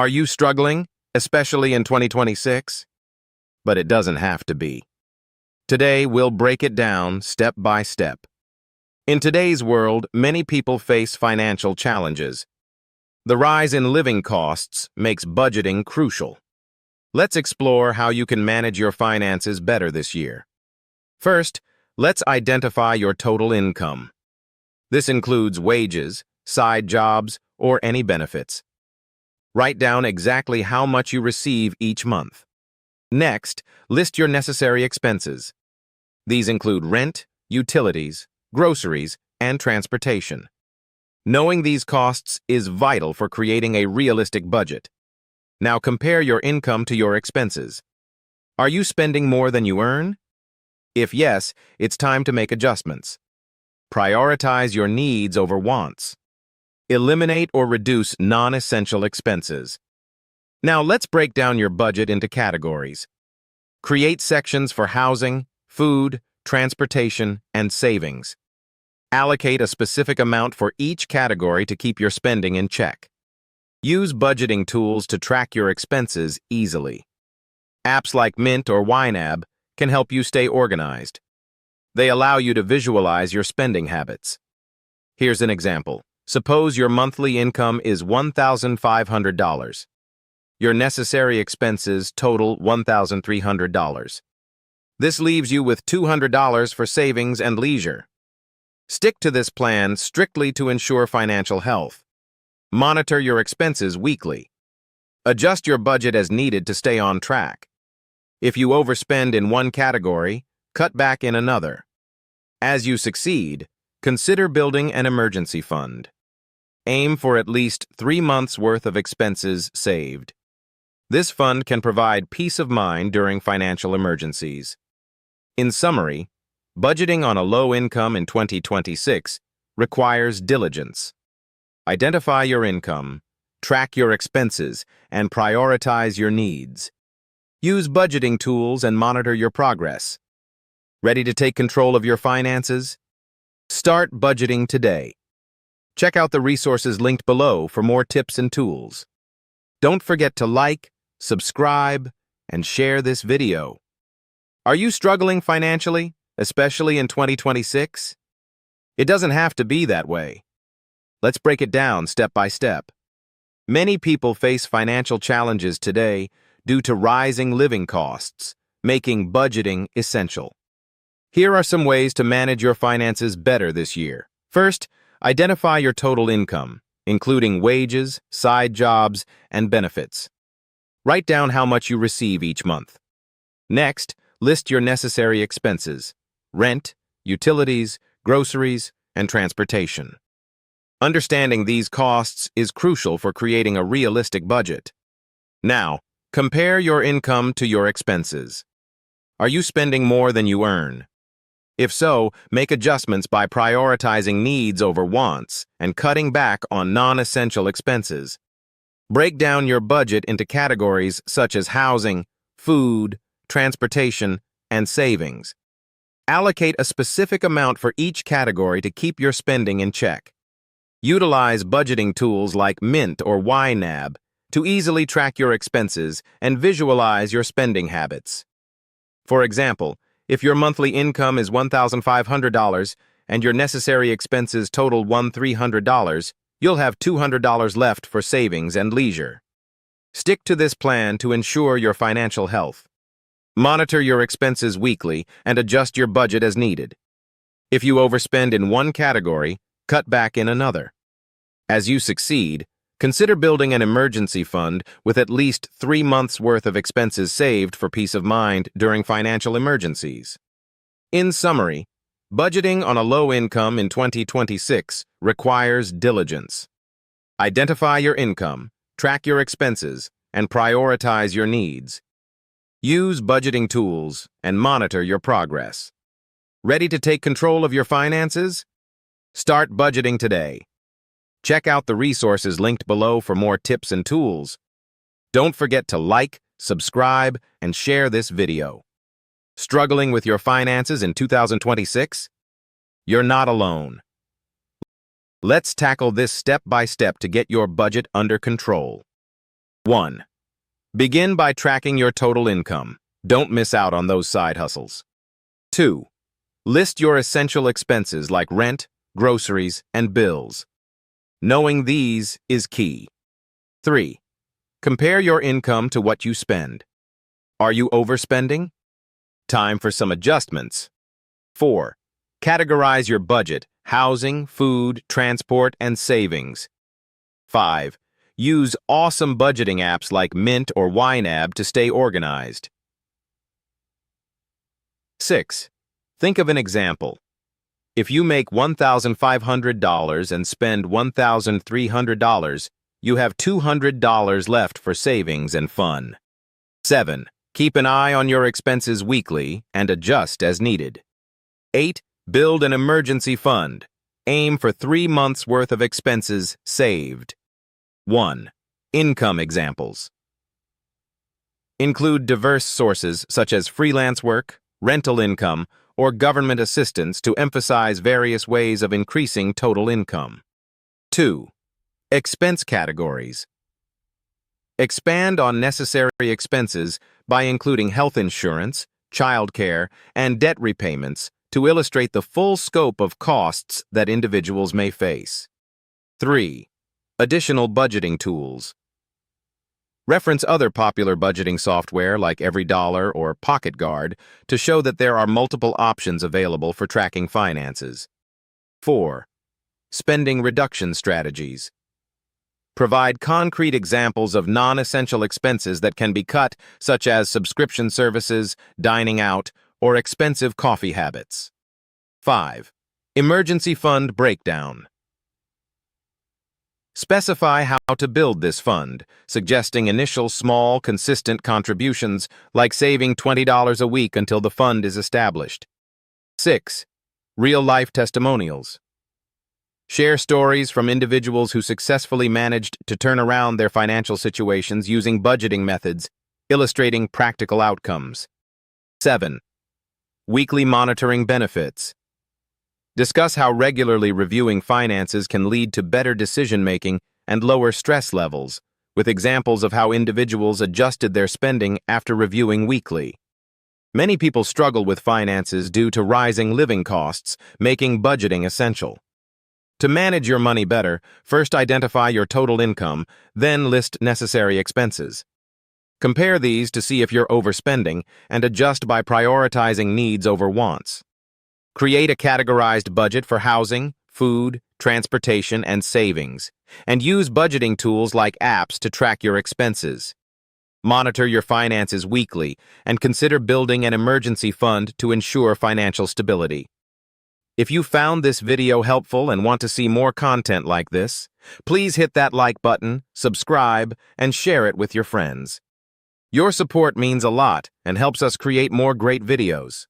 Are you struggling, especially in 2026? But it doesn't have to be. Today, we'll break it down step by step. In today's world, many people face financial challenges. The rise in living costs makes budgeting crucial. Let's explore how you can manage your finances better this year. First, let's identify your total income. This includes wages, side jobs, or any benefits. Write down exactly how much you receive each month. Next, list your necessary expenses. These include rent, utilities, groceries, and transportation. Knowing these costs is vital for creating a realistic budget. Now compare your income to your expenses. Are you spending more than you earn? If yes, it's time to make adjustments. Prioritize your needs over wants. Eliminate or reduce non-essential expenses. Now let's break down your budget into categories. Create sections for housing, food, transportation, and savings. Allocate a specific amount for each category to keep your spending in check. Use budgeting tools to track your expenses easily. Apps like Mint or YNAB can help you stay organized. They allow you to visualize your spending habits. Here's an example. Suppose your monthly income is $1,500. Your necessary expenses total $1,300. This leaves you with $200 for savings and leisure. Stick to this plan strictly to ensure financial health. Monitor your expenses weekly. Adjust your budget as needed to stay on track. If you overspend in one category, cut back in another. As you succeed, consider building an emergency fund. Aim for at least 3 months' worth of expenses saved. This fund can provide peace of mind during financial emergencies. In summary, budgeting on a low income in 2026 requires diligence. Identify your income, track your expenses, and prioritize your needs. Use budgeting tools and monitor your progress. Ready to take control of your finances? Start budgeting today. Check out the resources linked below for more tips and tools. Don't forget to like, subscribe, and share this video. Are you struggling financially, especially in 2026? It doesn't have to be that way. Let's break it down step by step. Many people face financial challenges today due to rising living costs, making budgeting essential. Here are some ways to manage your finances better this year. First, identify your total income, including wages, side jobs, and benefits. Write down how much you receive each month. Next, list your necessary expenses: rent, utilities, groceries, and transportation. Understanding these costs is crucial for creating a realistic budget. Now, compare your income to your expenses. Are you spending more than you earn? If so, make adjustments by prioritizing needs over wants and cutting back on non-essential expenses. Break down your budget into categories such as housing, food, transportation, and savings. Allocate a specific amount for each category to keep your spending in check. Utilize budgeting tools like Mint or YNAB to easily track your expenses and visualize your spending habits. For example, if your monthly income is $1,500 and your necessary expenses total $1,300, you'll have $200 left for savings and leisure. Stick to this plan to ensure your financial health. Monitor your expenses weekly and adjust your budget as needed. If you overspend in one category, cut back in another. As you succeed, consider building an emergency fund with at least 3 months' worth of expenses saved for peace of mind during financial emergencies. In summary, budgeting on a low income in 2026 requires diligence. Identify your income, track your expenses, and prioritize your needs. Use budgeting tools and monitor your progress. Ready to take control of your finances? Start budgeting today. Check out the resources linked below for more tips and tools. Don't forget to like, subscribe, and share this video. Struggling with your finances in 2026? You're not alone. Let's tackle this step by step to get your budget under control. 1. Begin by tracking your total income. Don't miss out on those side hustles. 2. List your essential expenses like rent, groceries, and bills. Knowing these is key. 3. Compare your income to what you spend. Are you overspending? Time for some adjustments. 4. Categorize your budget: housing, food, transport, and savings. 5. Use awesome budgeting apps like Mint or YNAB to stay organized. 6. Think of an example. If you make $1,500 and spend $1,300, you have $200 left for savings and fun. 7. Keep an eye on your expenses weekly and adjust as needed. 8. Build an emergency fund. Aim for 3 months' worth of expenses saved. 1. Income examples. Include diverse sources such as freelance work, rental income, or government assistance to emphasize various ways of increasing total income. 2. Expense categories. Expand on necessary expenses by including health insurance, childcare, and debt repayments to illustrate the full scope of costs that individuals may face. 3. Additional budgeting tools. Reference other popular budgeting software like EveryDollar or Pocket Guard to show that there are multiple options available for tracking finances. 4. Spending reduction strategies. Provide concrete examples of non-essential expenses that can be cut, such as subscription services, dining out, or expensive coffee habits. 5. Emergency fund breakdown. Specify how to build this fund, suggesting initial small, consistent contributions like saving $20 a week until the fund is established. 6. Real-life testimonials. Share stories from individuals who successfully managed to turn around their financial situations using budgeting methods, illustrating practical outcomes. 7. Weekly monitoring benefits. Discuss how regularly reviewing finances can lead to better decision-making and lower stress levels, with examples of how individuals adjusted their spending after reviewing weekly. Many people struggle with finances due to rising living costs, making budgeting essential. To manage your money better, first identify your total income, then list necessary expenses. Compare these to see if you're overspending and adjust by prioritizing needs over wants. Create a categorized budget for housing, food, transportation, and savings, and use budgeting tools like apps to track your expenses. Monitor your finances weekly and consider building an emergency fund to ensure financial stability. If you found this video helpful and want to see more content like this, please hit that like button, subscribe, and share it with your friends. Your support means a lot and helps us create more great videos.